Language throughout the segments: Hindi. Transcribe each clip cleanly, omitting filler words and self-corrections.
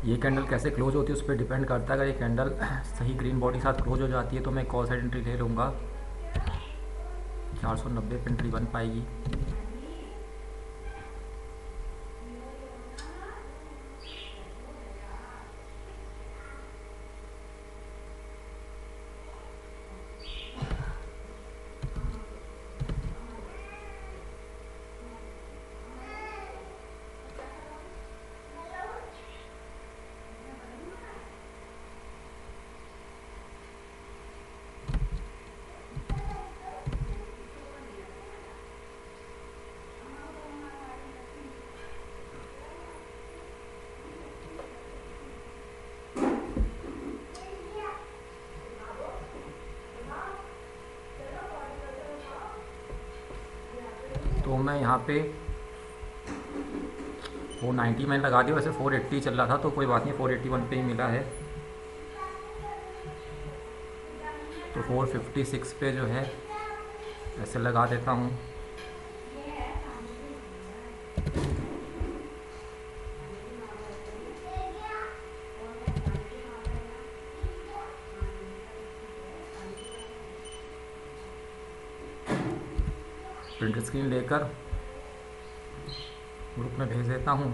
ये कैंडल कैसे क्लोज होती है उस पर डिपेंड करता है। अगर ये कैंडल सही ग्रीन बॉडी के साथ क्लोज हो जाती है तो मैं कॉल साइड एंट्री ले लूँगा। 490 पे एंट्री बन पाएगी। तो मैं यहाँ पे 490 मैंने लगा दिया। वैसे 480 चल रहा था तो कोई बात नहीं, 481 पे ही मिला है। तो 456 पे जो है ऐसे लगा देता हूँ। प्रिंट स्क्रीन लेकर ग्रुप में भेज देता हूँ।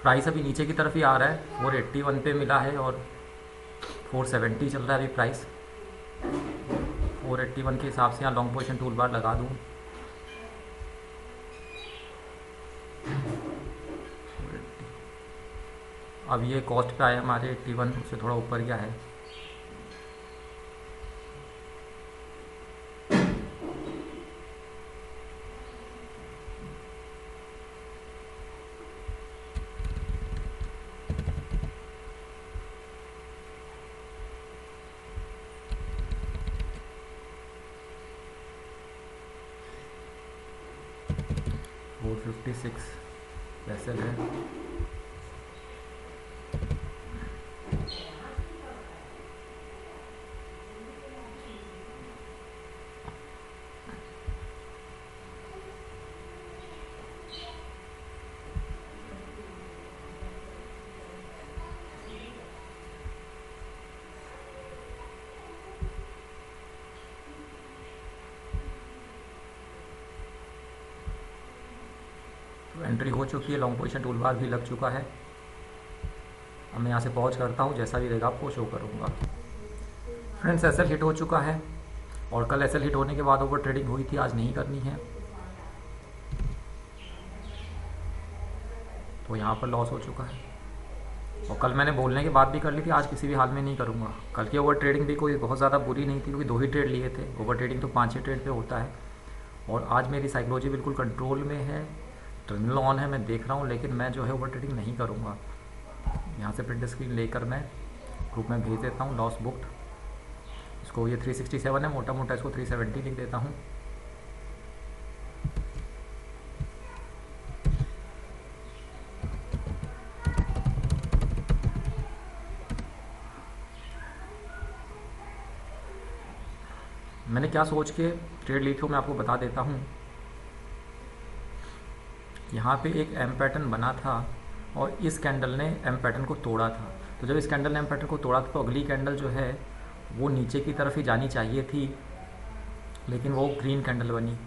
प्राइस अभी नीचे की तरफ ही आ रहा है। 481 पे मिला है और 470 चल रहा है अभी प्राइस। 481 के हिसाब से यहाँ लॉन्ग पोजीशन टूल बार लगा दूँ। अब ये कॉस्ट पे आया हमारे 81, उससे थोड़ा ऊपर गया है। फोर 56 वैसे है। तो एंट्री हो चुकी है, लॉन्ग पोजीशन टूल बार भी लग चुका है। अब मैं यहाँ से पॉज करता हूँ, जैसा भी रहेगा आपको शो करूँगा। फ्रेंड्स, एसएल हिट हो चुका है और कल एसएल हिट होने के बाद ओवर ट्रेडिंग हुई थी, आज नहीं करनी है। तो यहाँ पर लॉस हो चुका है और कल मैंने बोलने के बाद भी कर ली थी, आज किसी भी हाल में नहीं करूँगा। कल की ओवर ट्रेडिंग भी कोई बहुत ज़्यादा बुरी नहीं थी क्योंकि 2 ही ट्रेड लिए थे। ओवर ट्रेडिंग तो 5-6 ट्रेड पे होता है। और आज मेरी साइकोलॉजी बिल्कुल कंट्रोल में है, टर्मिनल ऑन है, मैं देख रहा हूँ, लेकिन मैं जो है ओवर ट्रेडिंग नहीं करूँगा। यहाँ से प्रिंट स्क्रीन लेकर मैं ग्रुप में भेज देता हूँ लॉस बुक्ड। इसको ये 367 है, मोटा मोटा इसको 370 लिख देता हूँ। मैंने क्या सोच के ट्रेड ली थी मैं आपको बता देता हूँ। यहाँ पे एक एम पैटर्न बना था और इस कैंडल ने एम पैटर्न को तोड़ा था। तो जब इस कैंडल ने एम पैटर्न को तोड़ा था तो अगली कैंडल जो है वो नीचे की तरफ ही जानी चाहिए थी, लेकिन वो ग्रीन कैंडल बनी।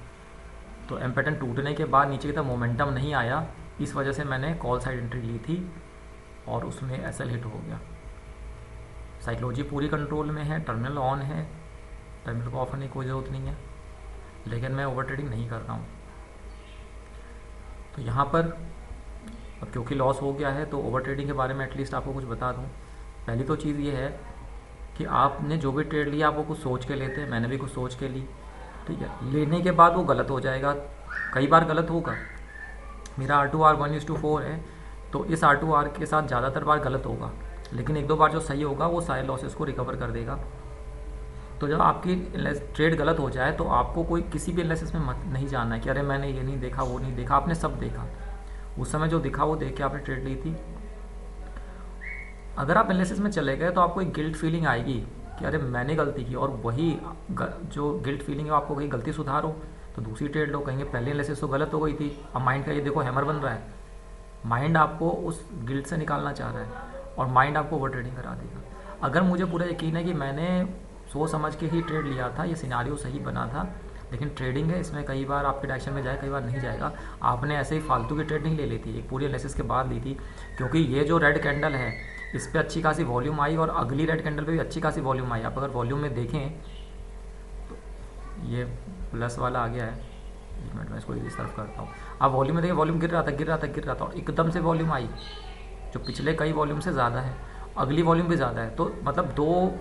तो एम पैटर्न टूटने के बाद नीचे की तरफ मोमेंटम नहीं आया, इस वजह से मैंने कॉल साइड एंट्री ली थी और उसमें एसएल हिट हो गया। साइकोलॉजी पूरी कंट्रोल में है, टर्मिनल ऑन है, टर्मिनल को ऑफ करने की कोई ज़रूरत नहीं है, लेकिन मैं ओवर ट्रेडिंग नहीं कर रहा हूँ। तो यहाँ पर अब क्योंकि लॉस हो गया है तो ओवर ट्रेडिंग के बारे में एटलीस्ट आपको कुछ बता दूँ। पहली तो चीज़ ये है कि आपने जो भी ट्रेड लिया आप वो कुछ सोच के लेते हैं, मैंने भी कुछ सोच के ली, ठीक है। लेने के बाद वो गलत हो जाएगा, कई बार गलत होगा। मेरा R2R 1:4 है, तो इस R2R के साथ ज़्यादातर बार गलत होगा, लेकिन 1-2 बार जो सही होगा वो सारे लॉसेस को रिकवर कर देगा। तो जब आपकी ट्रेड गलत हो जाए तो आपको कोई किसी भी एनालिसिस में मत नहीं जानना है कि अरे मैंने ये नहीं देखा, वो नहीं देखा। आपने सब देखा, उस समय जो दिखा वो देख के आपने ट्रेड ली थी। अगर आप एनालिसिस में चले गए तो आपको एक गिल्ट फीलिंग आएगी कि अरे मैंने गलती की, और वही जो गिल्ट फीलिंग है आपको कहीं गलती सुधारो, तो दूसरी ट्रेड लोग कहेंगे पहले एनालिसिस तो गलत हो गई थी, अब माइंड का ये देखो हैमर बन रहा है। माइंड आपको उस गिल्ट से निकालना चाह रहा है और माइंड आपको ओवर ट्रेडिंग करा देगा। अगर मुझे पूरा यकीन है कि मैंने सोच समझ के ही ट्रेड लिया था, ये सिनारियो सही बना था, लेकिन ट्रेडिंग है, इसमें कई बार आपके डायरेक्शन में जाए, कई बार नहीं जाएगा। आपने ऐसे ही फालतू की ट्रेड नहीं ले ली थी, एक पूरी एनालिसिस के बाद ली थी, क्योंकि ये जो रेड कैंडल है इस पर अच्छी खासी वॉल्यूम आई और अगली रेड कैंडल पे भी अच्छी खासी वॉल्यूम आई। आप अगर वॉल्यूम में देखें तो ये प्लस वाला आ गया है, एक मिनट में इसको रिजर्व करता हूँ। आप वॉल्यूम में देखिए, वॉल्यूम गिर रहा था और एकदम से वॉल्यूम आई जो पिछले कई वॉल्यूम से ज़्यादा है, अगली वॉल्यूम भी ज़्यादा है। तो मतलब दो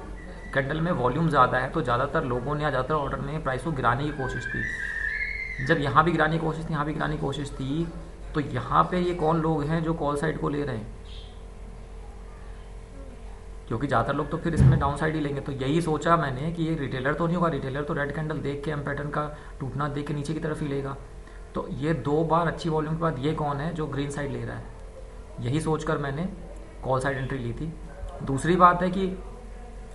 कैंडल में वॉल्यूम ज़्यादा है, तो ज़्यादातर लोगों ने या ज़्यादातर ऑर्डर में प्राइस को गिराने की कोशिश थी। जब यहाँ भी गिराने की कोशिश थी, यहाँ भी गिराने की कोशिश थी, तो यहाँ पे ये कौन लोग हैं जो कॉल साइड को ले रहे हैं, क्योंकि ज़्यादातर लोग तो फिर इसमें डाउन साइड ही लेंगे। तो यही सोचा मैंने कि ये रिटेलर तो नहीं होगा, रिटेलर तो रेड कैंडल देख के एम पैटर्न का टूटना देख के नीचे की तरफ ही लेगा। तो ये 2 बार अच्छी वॉल्यूम के बाद ये कौन है जो ग्रीन साइड ले रहा है, यही सोचकर मैंने कॉल साइड एंट्री ली थी। दूसरी बात है कि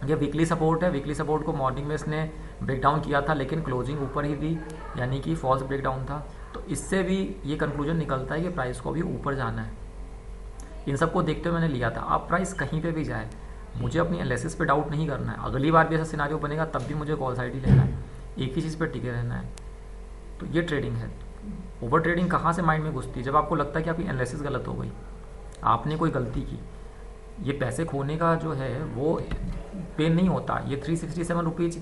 ये वीकली सपोर्ट है, वीकली सपोर्ट को मॉर्निंग में इसने ब्रेक डाउन किया था, लेकिन क्लोजिंग ऊपर ही थी, यानी कि फॉल्स ब्रेक डाउन था। तो इससे भी ये कंक्लूजन निकलता है कि प्राइस को भी ऊपर जाना है। इन सबको देखते हुए मैंने लिया था। अब प्राइस कहीं पे भी जाए, मुझे अपनी एनालिसिस पे डाउट नहीं करना है। अगली बार भी ऐसा सिनारियो बनेगा तब भी मुझे कॉल साइड ही लेना है, एक ही चीज़ पर टिके रहना है। तो ये ट्रेडिंग है। ओवर ट्रेडिंग कहाँ से माइंड में घुसती है, जब आपको लगता है कि आपकी एनालिसिस गलत हो गई, आपने कोई गलती की। ये पैसे खोने का जो है वो पेन नहीं होता। ये 367 रुपीज़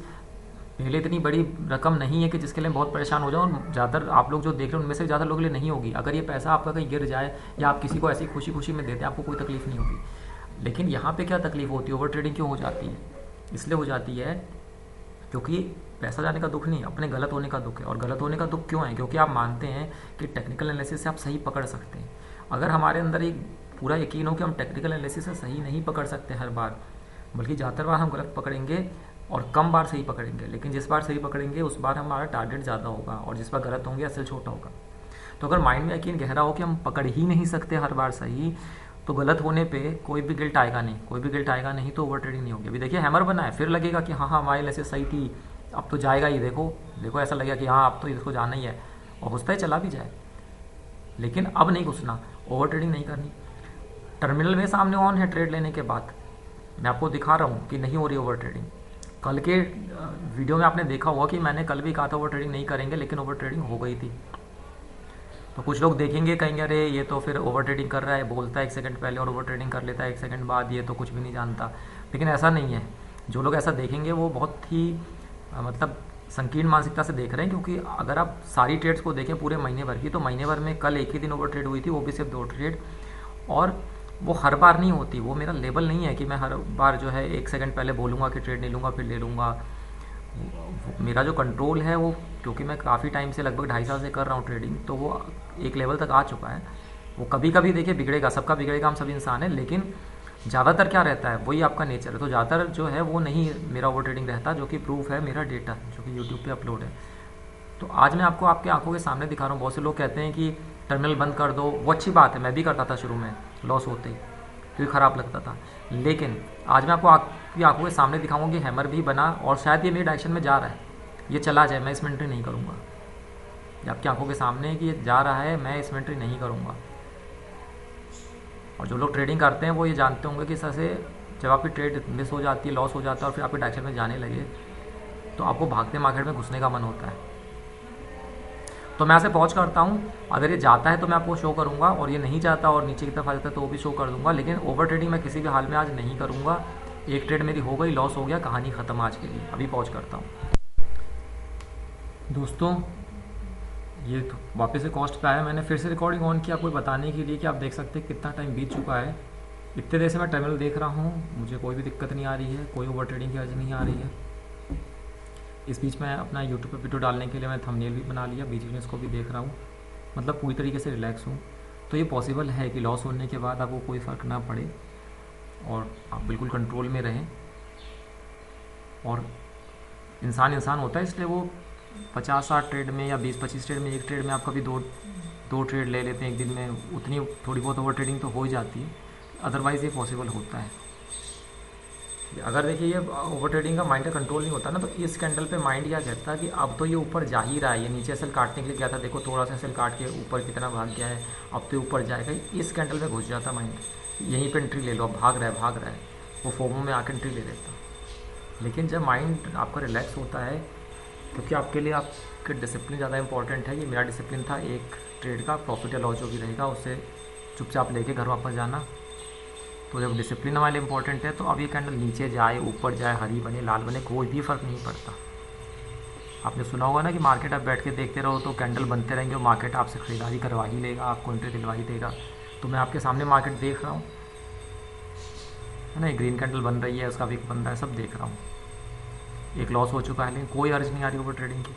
पहले इतनी बड़ी रकम नहीं है कि जिसके लिए बहुत परेशान हो जाओ, और ज़्यादातर आप लोग जो देख रहे हैं उनमें से ज़्यादा लोगों के लिए नहीं होगी। अगर ये पैसा आपका कहीं गिर जाए या आप किसी को ऐसी खुशी खुशी में देते हैं, आपको कोई तकलीफ नहीं होगी। लेकिन यहाँ पे क्या तकलीफ होती है, ओवर ट्रेडिंग क्यों हो जाती है? इसलिए हो जाती है क्योंकि पैसा जाने का दुख नहीं, अपने गलत होने का दुख है। और गलत होने का दुख क्यों है? क्योंकि आप मानते हैं कि टेक्निकल एनालिसिस से आप सही पकड़ सकते हैं। अगर हमारे अंदर एक पूरा यकीन हो कि हम टेक्निकल एनालिसिस से सही नहीं पकड़ सकते हर बार, बल्कि ज़्यादातर बार हम गलत पकड़ेंगे और कम बार सही पकड़ेंगे, लेकिन जिस बार सही पकड़ेंगे उस बार हमारा टारगेट ज़्यादा होगा और जिस बार गलत होंगे असल छोटा होगा। तो अगर माइंड में यकीन गहरा हो कि हम पकड़ ही नहीं सकते हर बार सही, तो गलत होने पे कोई भी गिल्ट आएगा नहीं, कोई भी गिल्ट आएगा नहीं, तो ओवर ट्रेडिंग नहीं होगी। अभी देखिए हैमर बना है, फिर लगेगा कि हाँ हमारी एनालिसिस सही थी, अब तो जाएगा ही। देखो ऐसा लगेगा कि हाँ अब तो इसको जाना ही है, और घुसता ही चला भी जाए, लेकिन अब नहीं घुसना, ओवर ट्रेडिंग नहीं करनी। टर्मिनल में सामने ऑन है ट्रेड लेने के बाद, मैं आपको दिखा रहा हूँ कि नहीं हो रही ओवर ट्रेडिंग। कल के वीडियो में आपने देखा होगा कि मैंने कल भी कहा था ओवर ट्रेडिंग नहीं करेंगे, लेकिन ओवर ट्रेडिंग हो गई थी। तो कुछ लोग देखेंगे कहेंगे अरे ये तो फिर ओवर ट्रेडिंग कर रहा है, बोलता है 1 सेकंड पहले और ओवर ट्रेडिंग कर लेता है 1 सेकंड बाद, ये तो कुछ भी नहीं जानता। लेकिन ऐसा नहीं है। जो लोग ऐसा देखेंगे वो बहुत ही मतलब संकीर्ण मानसिकता से देख रहे हैं, क्योंकि अगर आप सारी ट्रेड्स को देखें पूरे महीने भर की, तो महीने भर में कल एक ही दिन ओवर ट्रेड हुई थी, वो भी सिर्फ 2 ट्रेड, और वो हर बार नहीं होती। वो मेरा लेवल नहीं है कि मैं हर बार जो है 1 सेकंड पहले बोलूँगा कि ट्रेड नहीं लूँगा फिर ले लूँगा। मेरा जो कंट्रोल है वो, क्योंकि मैं काफ़ी टाइम से लगभग 2.5 साल से कर रहा हूँ ट्रेडिंग, तो वो एक लेवल तक आ चुका है। वो कभी कभी देखिए बिगड़ेगा, सबका बिगड़ेगा, हम सभी इंसान हैं, लेकिन ज़्यादातर क्या रहता है वही आपका नेचर है। तो ज़्यादातर जो है वो नहीं मेरा ओवर ट्रेडिंग रहता, जो कि प्रूफ है मेरा डेटा जो कि यूट्यूब पे अपलोड है। तो आज मैं आपको आपके आंखों के सामने दिखा रहा हूँ। बहुत से लोग कहते हैं कि टर्मिनल बंद कर दो, वो अच्छी बात है, मैं भी करता था शुरू में लॉस होते ही, क्योंकि ख़राब लगता था। लेकिन आज मैं आपको आपकी आंखों के सामने दिखाऊंगा कि हैमर भी बना और शायद ये मेरे डायरेक्शन में जा रहा है, ये चला जाए, मैं इसमें एंट्री नहीं करूँगा। ये आपकी आंखों के सामने है कि ये जा रहा है, मैं इसमें एंट्री नहीं करूँगा। और जो लोग ट्रेडिंग करते हैं वो ये जानते होंगे कि इस तरह से जब आपकी ट्रेड मिस हो जाती है, लॉस हो जाता है और फिर आपके डायरेक्शन में जाने लगे, तो आपको भागते मार्केट में घुसने का मन होता है। तो मैं ऐसे पहुँच करता हूँ, अगर ये जाता है तो मैं आपको शो करूँगा, और ये नहीं जाता और नीचे की तरफ आ जाता है तो वो भी शो कर दूँगा। लेकिन ओवर ट्रेडिंग मैं किसी भी हाल में आज नहीं करूँगा। एक ट्रेड मेरी हो गई, लॉस हो गया, कहानी ख़त्म आज के लिए। अभी पहुँच करता हूँ दोस्तों। ये तो वापस से कॉस्ट पे आया, मैंने फिर से रिकॉर्डिंग ऑन किया आपको बताने के लिए कि आप देख सकते हैं कितना टाइम बीत चुका है। इतने देर से मैं टर्मिनल देख रहा हूँ, मुझे कोई भी दिक्कत नहीं आ रही है, कोई ओवर ट्रेडिंग की अर्ज नहीं आ रही है। इस बीच में अपना यूट्यूब पर वीडियो डालने के लिए मैं थंबनेल भी बना लिया, बीच में इसको भी देख रहा हूँ, मतलब पूरी तरीके से रिलैक्स हूँ। तो ये पॉसिबल है कि लॉस होने के बाद आपको कोई फ़र्क ना पड़े और आप बिल्कुल कंट्रोल में रहें। और इंसान होता है, इसलिए वो 50-60 ट्रेड में या 20-25 ट्रेड में, एक ट्रेड में आप कभी दो ट्रेड ले लेते हैं एक दिन में, उतनी थोड़ी बहुत ओवर ट्रेडिंग तो हो ही जाती है। अदरवाइज़ ये पॉसिबल होता है। अगर देखिए ये ओवर ट्रेडिंग का माइंड का कंट्रोल नहीं होता ना, तो इस कैंडल पे माइंड क्या कहता है कि अब तो ये ऊपर जा ही रहा है, ये नीचे सेल काटने के लिए गया था, देखो थोड़ा सा सेल काट के ऊपर कितना भाग गया है, अब तो ऊपर जाएगा। इस कैंडल में घुस जाता माइंड, यहीं पे एंट्री ले लो, अब भाग रहा है भाग रहा है, वो फोमो में आकर एंट्री ले लेता। लेकिन जब माइंड आपका रिलैक्स होता है, क्योंकि आपके लिए आपके डिसिप्लिन ज़्यादा इंपॉर्टेंट है। ये मेरा डिसिप्लिन था एक ट्रेड का, प्रॉफिट या लॉस जो भी रहेगा उससे चुपचाप लेके घर वापस जाना। तो जब डिसिप्लिन हमारे लिए इंपॉर्टेंट है, तो अब ये कैंडल नीचे जाए ऊपर जाए, हरी बने लाल बने, कोई भी फ़र्क नहीं पड़ता। आपने सुना होगा ना कि मार्केट आप बैठ के देखते रहो तो कैंडल बनते रहेंगे और मार्केट आपसे ख़रीदारी करवा ही लेगा, आपको एंट्री दिलवा ही देगा। तो मैं आपके सामने मार्केट देख रहा हूँ, है ना, ग्रीन कैंडल बन रही है, उसका विक बन रहा है, सब देख रहा हूँ। एक लॉस हो चुका है लेकिन कोई अर्ज नहीं आ रही ओवर ट्रेडिंग की।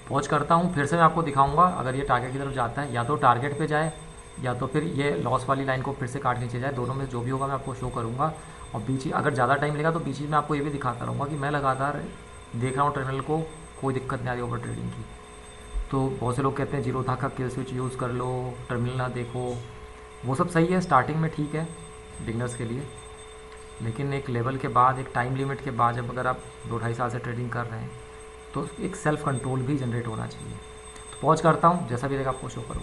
पहुँच करता हूँ, फिर से मैं आपको दिखाऊंगा अगर ये टारगेट की तरफ जाता है, या तो टारगेट पे जाए या तो फिर ये लॉस वाली लाइन को फिर से काट नीचे जाए, दोनों में जो भी होगा मैं आपको शो करूँगा। और बीच ही अगर ज़्यादा टाइम लेगा तो बीच में आपको ये भी दिखाता रहूँगा कि मैं लगातार देख रहा हूँ टर्मिनल को, कोई दिक्कत नहीं आ रही ओवर ट्रेडिंग की। तो बहुत से लोग कहते हैं जीरो था का किल स्विच यूज़ कर लो, टर्मिनल ना देखो, वो सब सही है, स्टार्टिंग में ठीक है बिगनर्स के लिए। लेकिन एक लेवल के बाद, एक टाइम लिमिट के बाद, जब अगर आप 2-2.5 साल से ट्रेडिंग कर रहे हैं, तो एक सेल्फ कंट्रोल भी जनरेट होना चाहिए। तो पॉज करता हूँ, जैसा भी रहेगा आपको शो करूँगा।